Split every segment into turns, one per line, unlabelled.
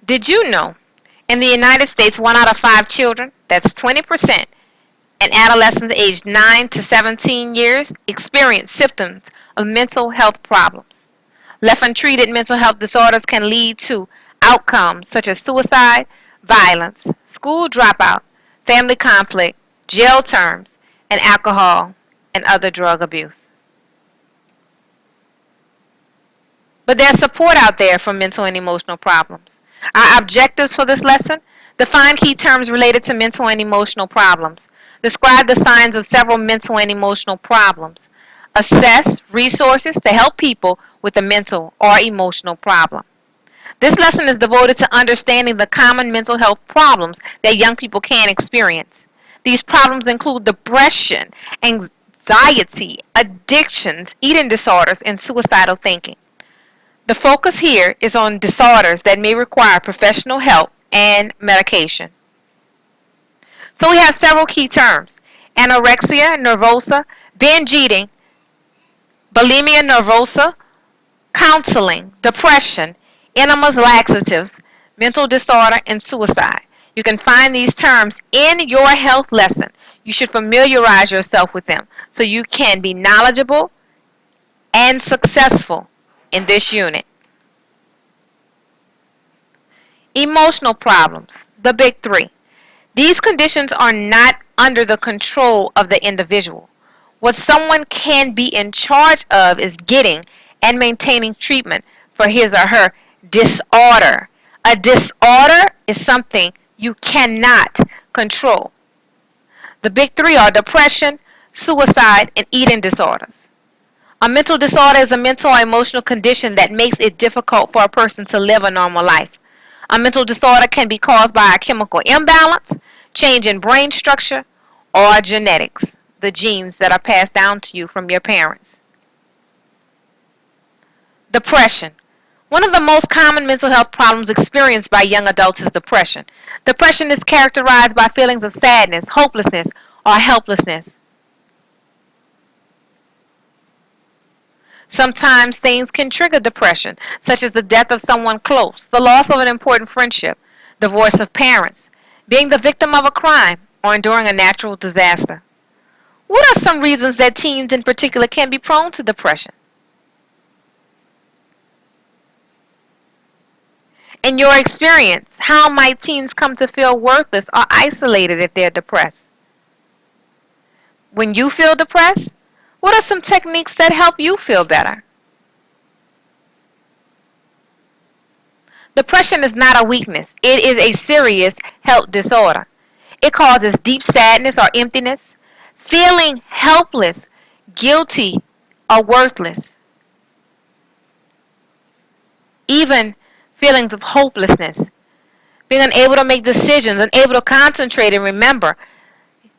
Did you know in the United States, 1 out of 5 children, that's 20%, and adolescents aged 9 to 17 years experience symptoms of mental health problems? Left untreated, mental health disorders can lead to outcomes such as suicide, violence, school dropout, family conflict, jail terms, and alcohol and other drug abuse. But there's support out there for mental and emotional problems. Our objectives for this lesson: define key terms related to mental and emotional problems. Describe the signs of several mental and emotional problems. Assess resources to help people with a mental or emotional problem. This lesson is devoted to understanding the common mental health problems that young people can experience. These problems include depression, anxiety, addictions, eating disorders, and suicidal thinking. The focus here is on disorders that may require professional help and medication. So we have several key terms: anorexia nervosa, binge eating, bulimia nervosa, counseling, depression, enemas laxatives, mental disorder, and suicide. You can find these terms in your health lesson. You should familiarize yourself with them so you can be knowledgeable and successful in this unit. Emotional problems, the big three. These conditions are not under the control of the individual. What someone can be in charge of is getting and maintaining treatment for his or her disorder. A disorder is something you cannot control. The big three are depression, suicide, and eating disorders. A mental disorder is a mental or emotional condition that makes it difficult for a person to live a normal life. A mental disorder can be caused by a chemical imbalance, change in brain structure, or genetics, the genes that are passed down to you from your parents. Depression. One of the most common mental health problems experienced by young adults is depression. Depression is characterized by feelings of sadness, hopelessness, or helplessness. Sometimes things can trigger depression, such as the death of someone close, the loss of an important friendship, divorce of parents, being the victim of a crime, or enduring a natural disaster. What are some reasons that teens in particular can be prone to depression? In your experience, how might teens come to feel worthless or isolated if they're depressed? When you feel depressed, what are some techniques that help you feel better? Depression is not a weakness. It is a serious health disorder. It causes deep sadness or emptiness, feeling helpless, guilty, or worthless, even feelings of hopelessness, being unable to make decisions, unable to concentrate and remember.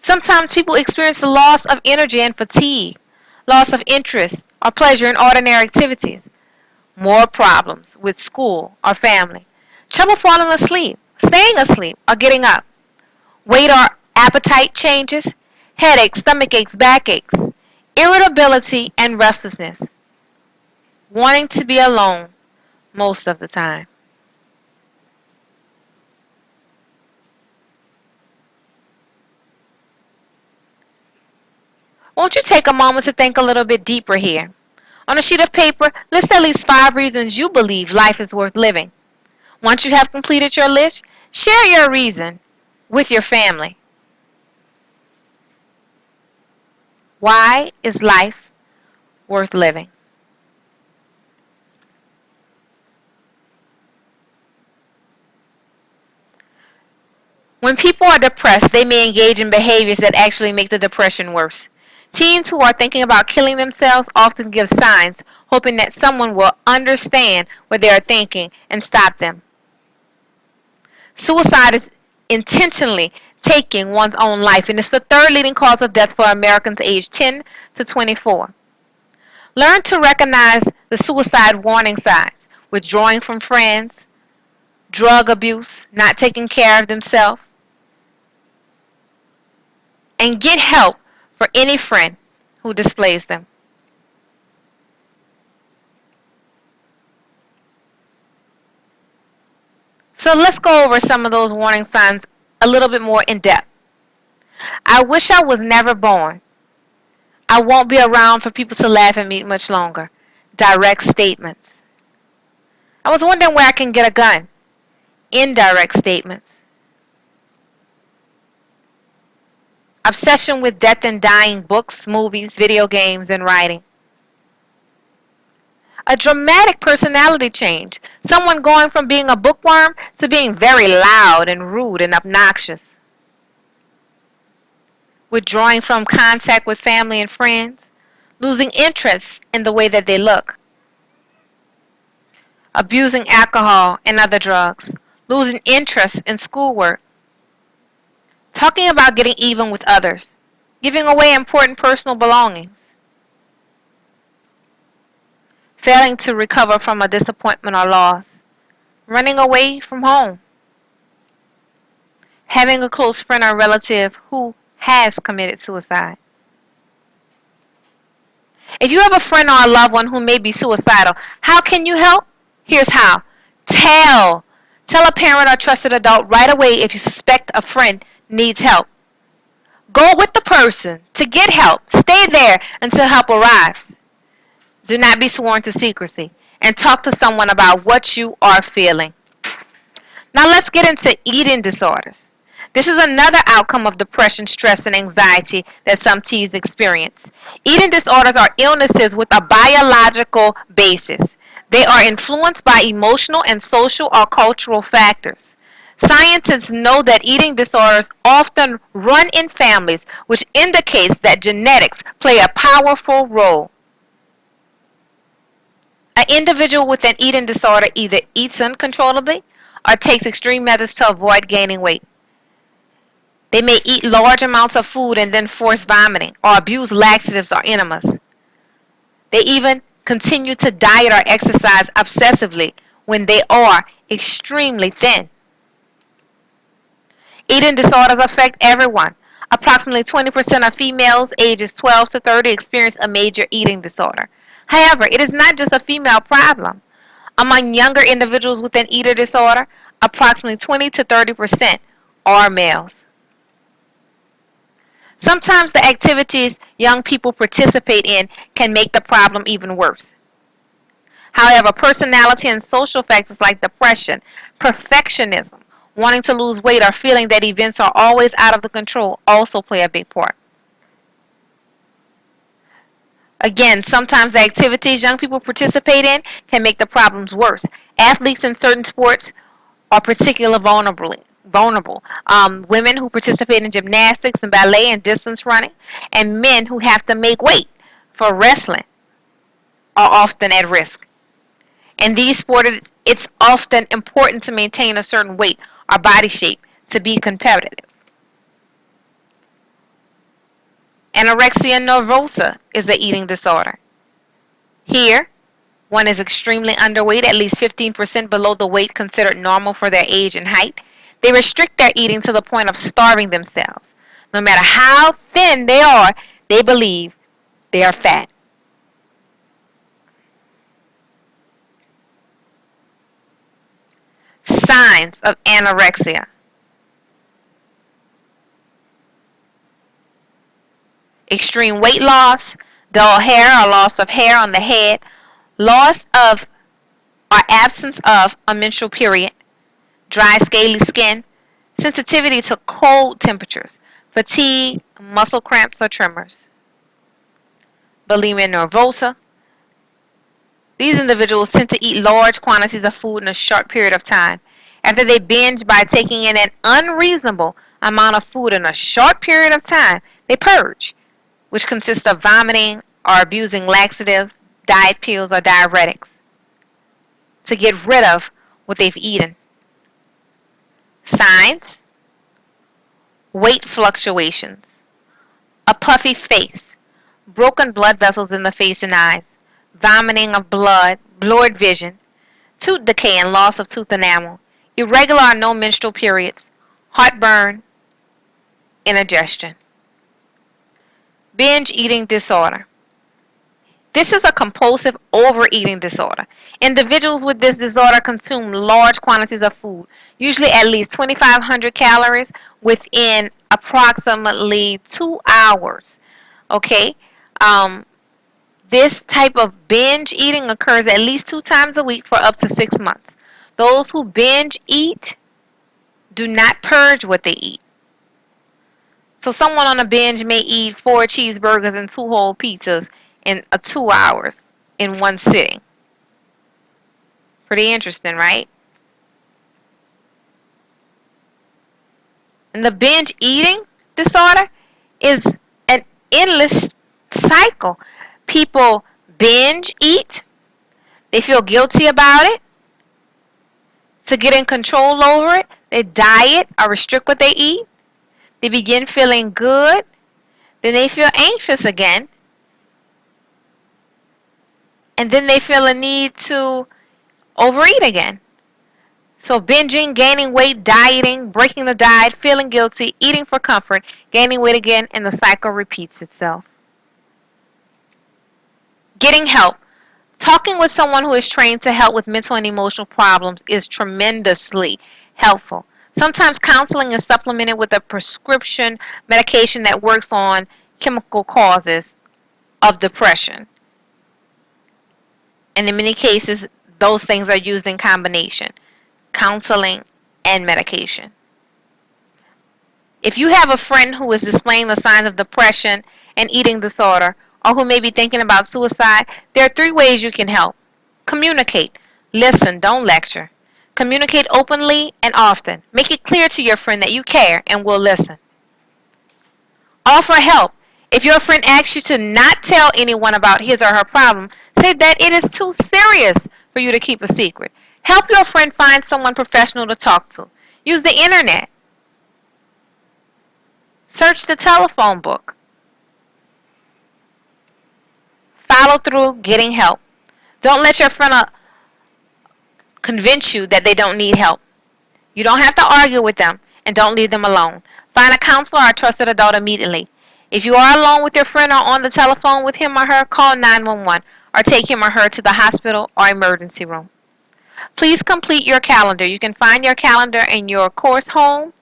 Sometimes people experience the loss of energy and fatigue, loss of interest or pleasure in ordinary activities, more problems with school or family, trouble falling asleep, staying asleep, or getting up, weight or appetite changes, headaches, stomach aches, backaches, irritability, and restlessness, wanting to be alone most of the time. Won't you take a moment to think a little bit deeper here? On a sheet of paper, list at least 5 reasons you believe life is worth living. Once you have completed your list, share your reason with your family. Why is life worth living? When people are depressed, they may engage in behaviors that actually make the depression worse. Teens who are thinking about killing themselves often give signs, hoping that someone will understand what they are thinking and stop them. Suicide is intentionally taking one's own life, and it's the third leading cause of death for Americans aged 10 to 24. Learn to recognize the suicide warning signs: withdrawing from friends, drug abuse, not taking care of themselves, and get help for any friend who displays them. So let's go over some of those warning signs a little bit more in depth. I wish I was never born. I won't be around for people to laugh at me much longer. Direct statements. I was wondering where I can get a gun. Indirect statements. Obsession with death and dying, books, movies, video games, and writing. A dramatic personality change. Someone going from being a bookworm to being very loud and rude and obnoxious. Withdrawing from contact with family and friends. Losing interest in the way that they look. Abusing alcohol and other drugs. Losing interest in schoolwork. Talking about getting even with others. Giving away important personal belongings. Failing to recover from a disappointment or loss. Running away from home. Having a close friend or relative who has committed suicide. If you have a friend or a loved one who may be suicidal, how can you help? Here's how. Tell. Tell a parent or trusted adult right away if you suspect a friend needs help. Go with the person to get help. Stay there until help arrives. Do not be sworn to secrecy. And talk to someone about what you are feeling. Now let's get into eating disorders. This is another outcome of depression, stress, and anxiety that some teens experience. Eating disorders are illnesses with a biological basis. They are influenced by emotional and social or cultural factors. Scientists know that eating disorders often run in families, which indicates that genetics play a powerful role. An individual with an eating disorder either eats uncontrollably or takes extreme measures to avoid gaining weight. They may eat large amounts of food and then force vomiting or abuse laxatives or enemas. They even continue to diet or exercise obsessively when they are extremely thin. Eating disorders affect everyone. Approximately 20% of females ages 12 to 30 experience a major eating disorder. However, it is not just a female problem. Among younger individuals with an eating disorder, approximately 20 to 30% are males. Sometimes the activities young people participate in can make the problem even worse. However, personality and social factors like depression, perfectionism, wanting to lose weight, or feeling that events are always out of the control also play a big part. Again, sometimes the activities young people participate in can make the problems worse. Athletes in certain sports are particularly vulnerable. Women who participate in gymnastics and ballet and distance running, and men who have to make weight for wrestling are often at risk. In these sports, it's often important to maintain a certain weight or body shape to be competitive. Anorexia nervosa is an eating disorder. Here, one is extremely underweight, at least 15% below the weight considered normal for their age and height. They restrict their eating to the point of starving themselves. No matter how thin they are, they believe they are fat. Signs of anorexia. Extreme weight loss, dull hair or loss of hair on the head, loss of or absence of a menstrual period, dry scaly skin, sensitivity to cold temperatures, fatigue, muscle cramps or tremors. Bulimia nervosa. These individuals tend to eat large quantities of food in a short period of time. After they binge by taking in an unreasonable amount of food in a short period of time, they purge, which consists of vomiting or abusing laxatives, diet pills, or diuretics to get rid of what they've eaten. Signs: weight fluctuations, a puffy face, broken blood vessels in the face and eyes, vomiting of blood, blurred vision, tooth decay and loss of tooth enamel, irregular or no menstrual periods, heartburn, indigestion. Binge eating disorder. This is a compulsive overeating disorder. Individuals with this disorder consume large quantities of food, usually at least 2,500 calories, within approximately 2 hours. Okay? Um, this type of binge eating occurs at least 2 times a week for up to 6 months. Those who binge eat do not purge what they eat. So someone on a binge may eat 4 cheeseburgers and 2 whole pizzas in 2 hours in one sitting. Pretty interesting, right? And the binge eating disorder is an endless cycle. People binge eat, they feel guilty about it. To get in control over it, they diet or restrict what they eat. They begin feeling good, then they feel anxious again, and then they feel a need to overeat again. So binging, gaining weight, dieting, breaking the diet, feeling guilty, eating for comfort, gaining weight again, and the cycle repeats itself. Getting help. Talking with someone who is trained to help with mental and emotional problems is tremendously helpful. Sometimes counseling is supplemented with a prescription medication that works on chemical causes of depression. And in many cases, those things are used in combination, counseling and medication. If you have a friend who is displaying the signs of depression and eating disorder, or who may be thinking about suicide, there are 3 ways you can help. Communicate. Listen, don't lecture. Communicate openly and often. Make it clear to your friend that you care and will listen. Offer help. If your friend asks you to not tell anyone about his or her problem, say that it is too serious for you to keep a secret. Help your friend find someone professional to talk to. Use the internet. Search the telephone book. Follow through getting help. Don't let your friend convince you that they don't need help. You don't have to argue with them, and don't leave them alone. Find a counselor or a trusted adult immediately. If you are alone with your friend or on the telephone with him or her, call 911 or take him or her to the hospital or emergency room. Please complete your calendar. You can find your calendar in your course home.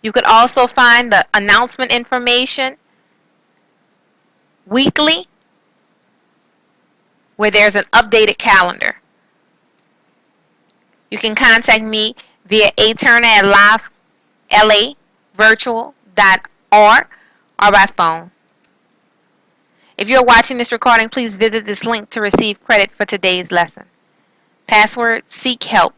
You could also find the announcement information weekly where there's an updated calendar. You can contact me via aturner@liveLAvirtual.org or by phone. If you're watching this recording, please visit this link to receive credit for today's lesson. Password: seek help.